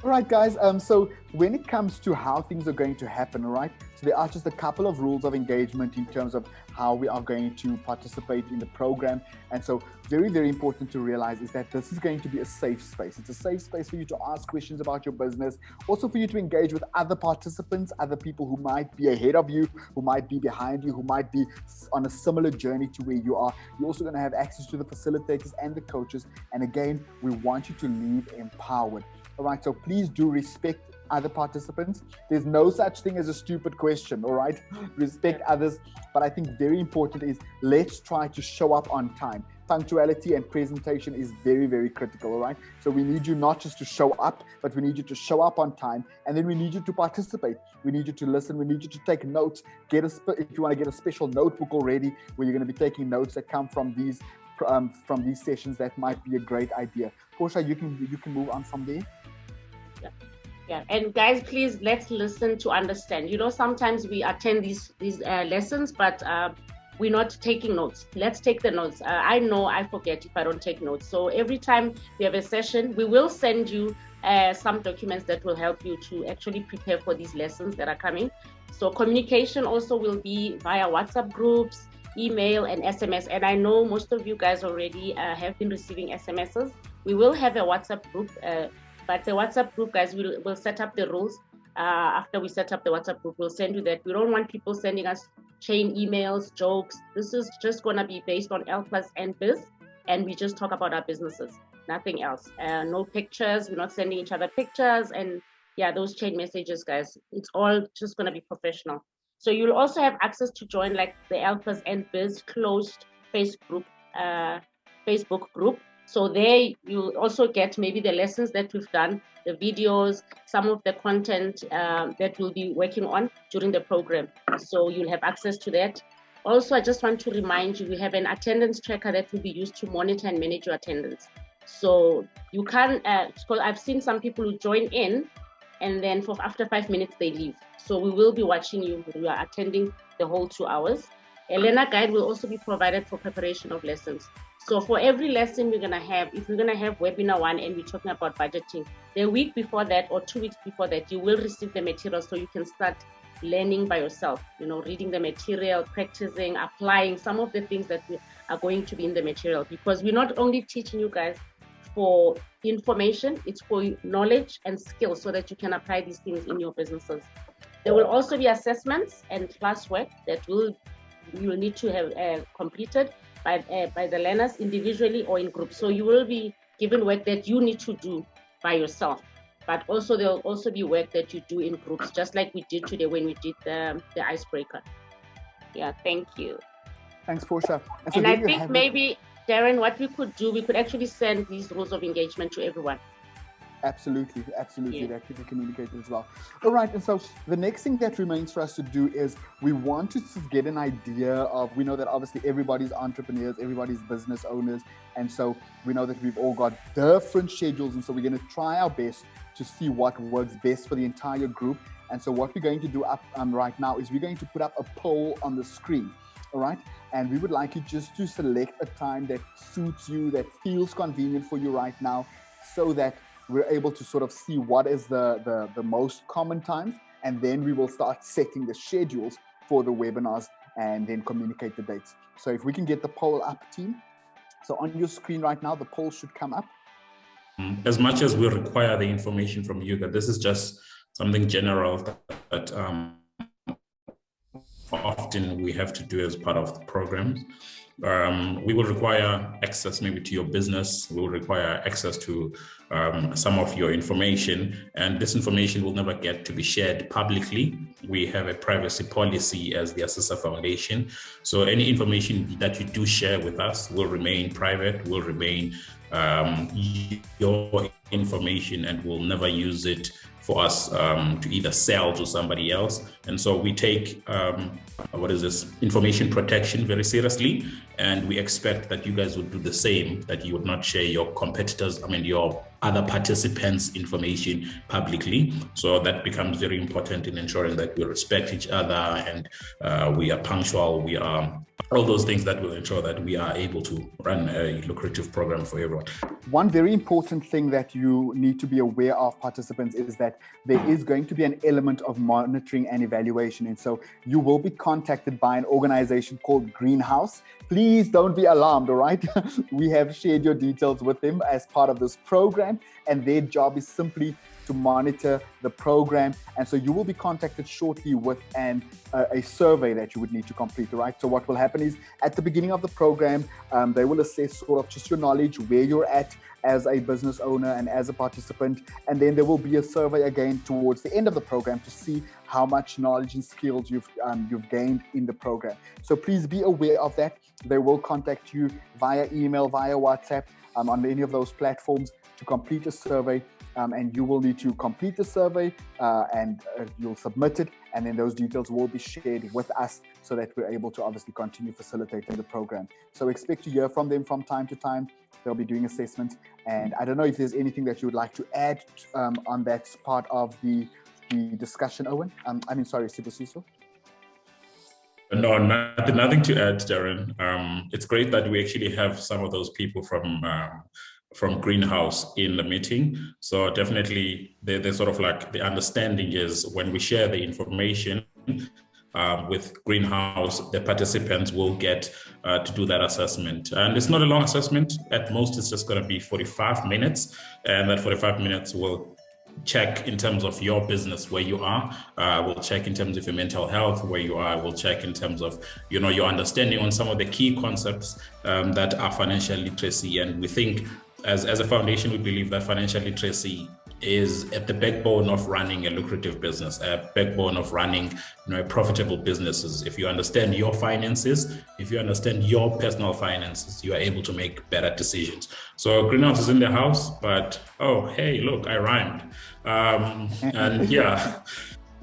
All right, guys. So when it comes to how things are going to happen, all right, so there are just a couple of rules of engagement in terms of how we are going to participate in the program. And so very, very important to realize is that this is going to be a safe space. It's a safe space for you to ask questions about your business, also for you to engage with other participants, other people who might be ahead of you, who might be behind you, who might be on a similar journey to where you are. You're also going to have access to the facilitators and the coaches. And again, we want you to leave empowered. All right, so please do respect other participants. There's no such thing as a stupid question, all right? Respect others. But I think very important is let's try to show up on time. Punctuality and presentation is very, very critical, all right? So we need you not just to show up, but we need you to show up on time. And then we need you to participate. We need you to listen. We need you to take notes. If you want to get a special notebook already where you're going to be taking notes that come from these sessions, that might be a great idea. Portia, you can move on from there. Yeah, and guys, please, let's listen to understand. You know, sometimes we attend these lessons, but we're not taking notes. Let's take the notes. I know I forget if I don't take notes. So every time we have a session, we will send you some documents that will help you to actually prepare for these lessons that are coming. So communication also will be via WhatsApp groups, email, and SMS. And I know most of you guys already have been receiving SMSs. We will have a WhatsApp group. But the WhatsApp group, guys, we'll set up the rules. After we set up the WhatsApp group, we'll send you that. We don't want people sending us chain emails, jokes. This is just going to be based on L+EARN Biz, and we just talk about our businesses, nothing else. No pictures. We're not sending each other pictures. And yeah, those chain messages, guys, it's all just going to be professional. So you'll also have access to join like the L+EARN Biz closed Facebook group. So there you'll also get maybe the lessons that we've done, the videos, some of the content that we'll be working on during the program. So you'll have access to that. Also, I just want to remind you, we have an attendance tracker that will be used to monitor and manage your attendance. So you can, because I've seen some people who join in and then after 5 minutes they leave. So we will be watching you when you are attending the whole 2 hours. A learner guide will also be provided for preparation of lessons. So for every lesson we're going to have, if we're going to have webinar 1 and we're talking about budgeting, the week before that or 2 weeks before that, you will receive the material so you can start learning by yourself, you know, reading the material, practicing, applying some of the things that are going to be in the material, because we're not only teaching you guys for information, it's for knowledge and skills so that you can apply these things in your businesses. There will also be assessments and classwork that you will need to have completed by the learners individually or in groups. So you will be given work that you need to do by yourself, but also there will also be work that you do in groups, just like we did today when we did the icebreaker. Yeah, thank you. Thanks, Portia. And I think maybe, Darren, what we could do, we could actually send these rules of engagement to everyone. Absolutely. Yeah. That could be communicated as well. All right, and so the next thing that remains for us to do is we want to get an idea of, we know that obviously everybody's entrepreneurs, everybody's business owners, and so we know that we've all got different schedules, and so we're going to try our best to see what works best for the entire group. And so what we're going to do right now is we're going to put up a poll on the screen. All right, and we would like you just to select a time that suits you, that feels convenient for you right now, so that we're able to sort of see what is the most common times, and then we will start setting the schedules for the webinars and then communicate the dates. So if we can get the poll up, team. So on your screen right now, the poll should come up. As much as we require the information from you, that this is just something general that often we have to do as part of the programs. We will require access maybe to your business. We will require access to some of your information, and this information will never get to be shared publicly. We have a privacy policy as the Assessor Foundation. So any information that you do share with us will remain private, will remain your information, and we'll never use it for us to either sell to somebody else. And so we take information protection very seriously, and we expect that you guys would do the same, that you would not share your competitors, your other participants' information publicly. So that becomes very important in ensuring that we respect each other and we are punctual, we are all those things that will ensure that we are able to run a lucrative program for everyone. One very important thing that you need to be aware of, participants, is that there is going to be an element of monitoring and evaluation. And so you will be contacted by an organization called Greenhouse. Please don't be alarmed, all right? We have shared your details with them as part of this program, and their job is simply to monitor the program. And so you will be contacted shortly with a survey that you would need to complete, all right? So what will happen is at the beginning of the program, they will assess sort of just your knowledge, where you're at as a business owner and as a participant. And then there will be a survey again towards the end of the program to see how much knowledge and skills you've gained in the program. So please be aware of that. They will contact you via email, via WhatsApp, on any of those platforms to complete a survey. And you will need to complete the survey and you'll submit it, and then those details will be shared with us so that we're able to obviously continue facilitating the program. So expect to hear from them from time to time. They'll be doing assessments, and I don't know if there's anything that you would like to add on that part of the discussion, Owen. Sibusiso. No, nothing to add, Darren. It's great that we actually have some of those people from Greenhouse in the meeting. So definitely they're sort of like, the understanding is when we share the information with Greenhouse, the participants will get to do that assessment. And it's not a long assessment. At most, it's just going to be 45 minutes. And that 45 minutes will check in terms of your business, where you are. We'll check in terms of your mental health, where you are. We'll check in terms of, your understanding on some of the key concepts that are financial literacy. And we think as a foundation, we believe that financial literacy is at the backbone of running a lucrative business, a backbone of running profitable businesses. If you understand your finances, if you understand your personal finances, you are able to make better decisions. So Greenhouse is in the house, but oh, hey, look, I rhymed. And yeah.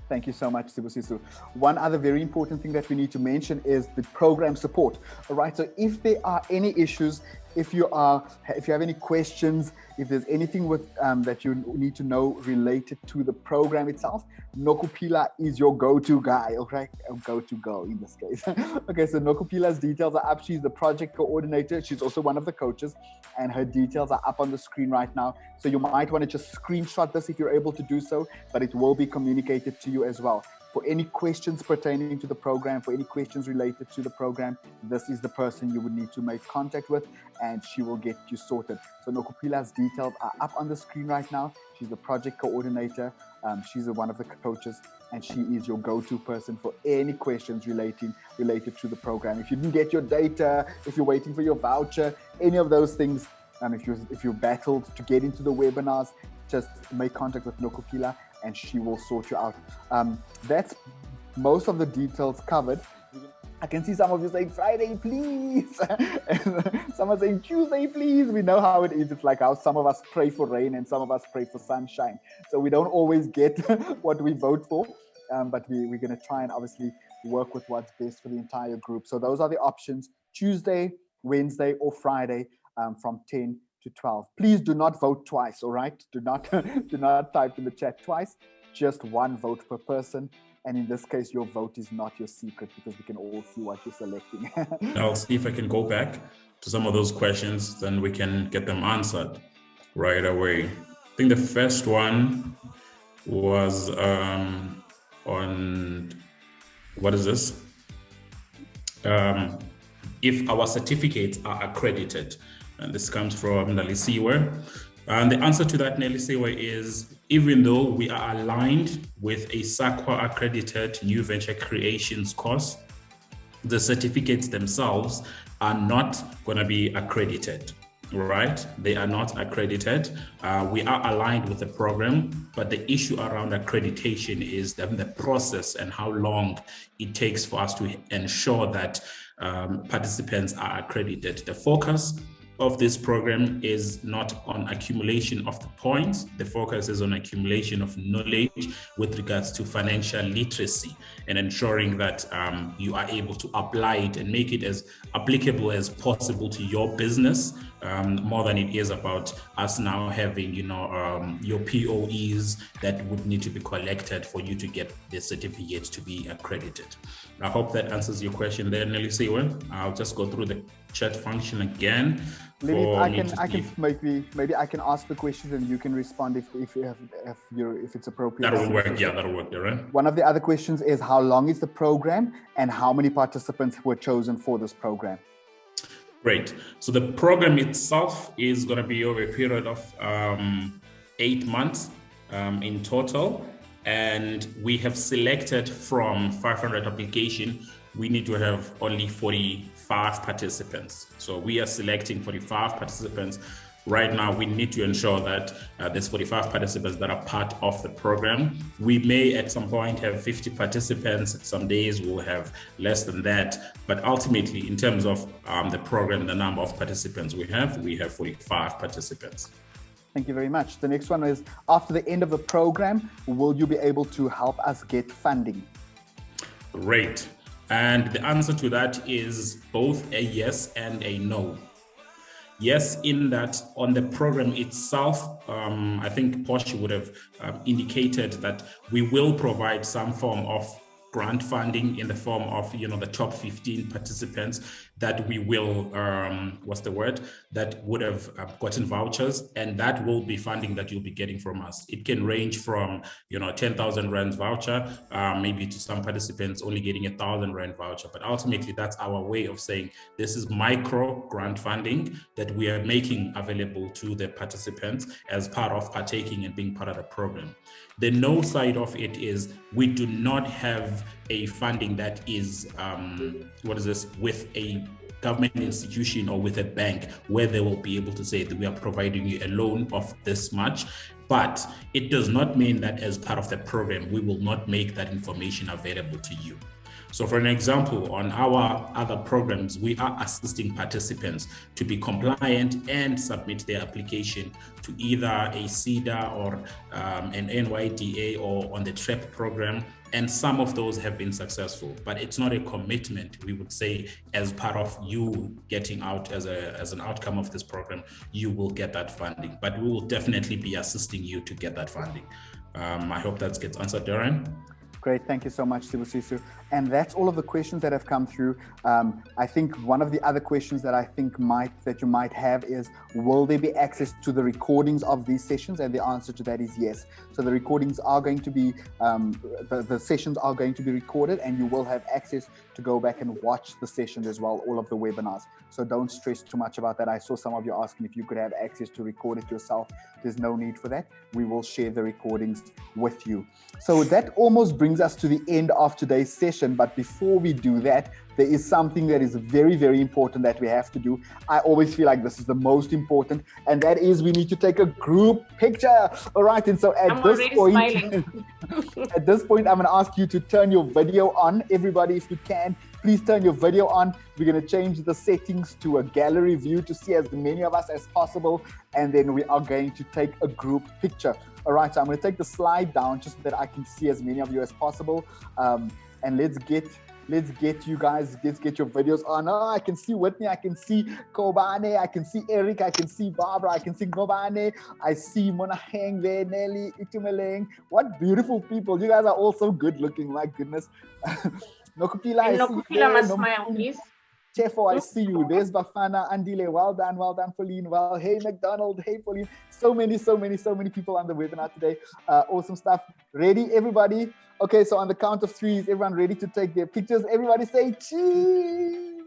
Thank you so much, Sibusiso. One other very important thing that we need to mention is the program support. All right, so if there are any issues, if you have any questions, if there's anything that you need to know related to the program itself, Nokuphila is your go-to guy, okay? Go-to girl in this case. Okay, so Nokuphila's details are up. She's the project coordinator. She's also one of the coaches, and her details are up on the screen right now. So you might want to just screenshot this if you're able to do so, but it will be communicated to you as well. For any questions pertaining to the program, for any questions related to the program, this is the person you would need to make contact with, and she will get you sorted. So Nokuphila's details are up on the screen right now. She's the project coordinator. She's one of the coaches, and she is your go-to person for any questions related to the program. If you didn't get your data, if you're waiting for your voucher, any of those things, if you battled to get into the webinars, just make contact with Nokuphila, and she will sort you out. That's most of the details covered. I can see some of you saying Friday, please. Some are saying Tuesday, please. We know how it is. It's like how some of us pray for rain and some of us pray for sunshine. So we don't always get what we vote for, but we're going to try and obviously work with what's best for the entire group. So those are the options: Tuesday, Wednesday, or Friday from 10 to 12. Please do not vote twice, all right? Do not type in the chat twice. Just one vote per person. And in this case, your vote is not your secret because we can all see what you're selecting. I'll see if I can go back to some of those questions, then we can get them answered right away. I think the first one was on, what is this? If our certificates are accredited. And this comes from Nelisiwe. And the answer to that, Nelisiwe, is even though we are aligned with a SAQA accredited new venture creations course, the certificates themselves are not going to be accredited, right? They are not accredited. We are aligned with the program, but the issue around accreditation is the process and how long it takes for us to ensure that participants are accredited. The focus of this program is not on accumulation of the points. The focus is on accumulation of knowledge with regards to financial literacy and ensuring that you are able to apply it and make it as applicable as possible to your business, more than it is about us now having, your POEs that would need to be collected for you to get the certificate to be accredited. I hope that answers your question there, Nelly Sewa. I'll just go through the chat function again. Maybe maybe I can ask the questions and you can respond if it's appropriate. That'll work. Yeah, that'll work there, right? One of the other questions is how long is the program and how many participants were chosen for this program? Great. So the program itself is going to be over a period of 8 months in total. And we have selected from 500 applications, we need to have only 45 participants. So we are selecting 45 participants. Right now, we need to ensure that there's 45 participants that are part of the program. We may at some point have 50 participants. Some days we'll have less than that. But ultimately, in terms of the program, the number of participants we have 45 participants. Thank you very much. The next one is, after the end of the program, will you be able to help us get funding? Great. And the answer to that is both a yes and a no. Yes, in that on the program itself, I think Porsche would have indicated that we will provide some form of grant funding in the form of, the top 15 participants that we will, that would have gotten vouchers, and that will be funding that you'll be getting from us. It can range from, 10,000 Rand voucher, maybe to some participants only getting 1,000 Rand voucher. But ultimately, that's our way of saying this is micro grant funding that we are making available to the participants as part of partaking and being part of the program. The no side of it is we do not have a funding that is, with a government institution or with a bank where they will be able to say that we are providing you a loan of this much. But it does not mean that as part of the program, we will not make that information available to you. So for an example, on our other programs, we are assisting participants to be compliant and submit their application to either a CEDA or an NYDA or on the TREP program. And some of those have been successful, but it's not a commitment. We would say as part of you getting out as an outcome of this program, you will get that funding, but we will definitely be assisting you to get that funding. I hope that gets answered, Darren. Great, thank you so much, Sibusiso. And that's all of the questions that have come through. I think one of the other questions that I think you might have is, will there be access to the recordings of these sessions? And the answer to that is yes. So the recordings are going to be, the sessions are going to be recorded, and you will have access to go back and watch the sessions as well, all of the webinars. So don't stress too much about that. I saw some of you asking if you could have access to record it yourself. There's no need for that. We will share the recordings with you. So that almost brings us to the end of today's session. But before we do that, there is something that is very, very important that we have to do. I always feel like this is the most important, and that is we need to take a group picture. All right. And so at this point, I'm going to ask you to turn your video on. Everybody, if you can, please turn your video on. We're going to change the settings to a gallery view to see as many of us as possible. And then we are going to take a group picture. All right, so I'm going to take the slide down just so that I can see as many of you as possible. And let's get you guys, let's get your videos on. Oh, I can see Whitney, I can see Kobane, I can see Eric, I can see Barbara, I can see Kobane, I see Monaheng there, Nelly, Itumeleng. What beautiful people. You guys are all so good looking, my goodness. Nokupila, I see you. Nokupila must smile, please. Chefo, I see you. There's Bafana, Andile. Well done, Pauline. Well, hey, McDonald. Hey, Pauline. So many people on the webinar today. Awesome stuff. Ready, everybody? Okay, so on the count of 3, is everyone ready to take their pictures? Everybody say cheese.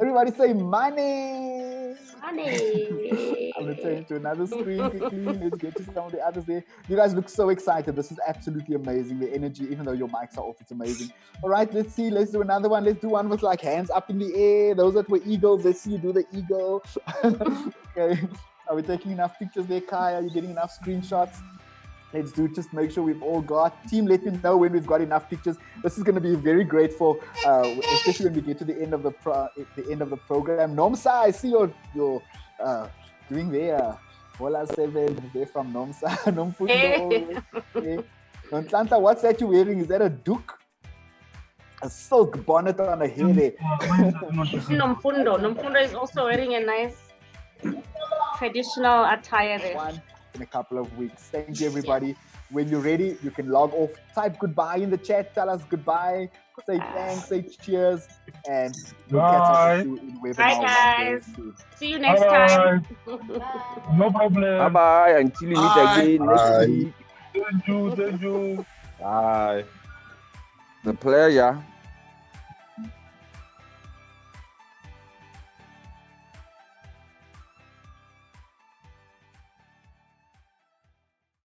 Everybody say money. Money. I'm going to turn to another screen quickly. Let's get to some of the others there. You guys look so excited. This is absolutely amazing. The energy, even though your mics are off, it's amazing. All right, let's see. Let's do another one. Let's do one with like hands up in the air. Those that were eagles, let's see you do the eagle. Okay. Are we taking enough pictures there, Kai? Are you getting enough screenshots? Let's do it. Just make sure we've all got. Team, let me know when we've got enough pictures. This is going to be very grateful, especially when we get to the end of the program. Nomsa, I see you're doing there. Bola 7, they're from Nomsa. Nomfundo. Nonhlanhla, what's that you're wearing? Is that a duke? A silk bonnet on a head there. Nomfundo is also wearing a nice traditional attire there. In a couple of weeks. Thank you, everybody. When you're ready, you can log off. Type goodbye in the chat. Tell us goodbye. Say thanks. Say cheers. And we'll catch up with you in webinar. Bye, guys. See you next time. No problem. Bye-bye. Until we meet again next week. Thank you. Bye. The pleasure.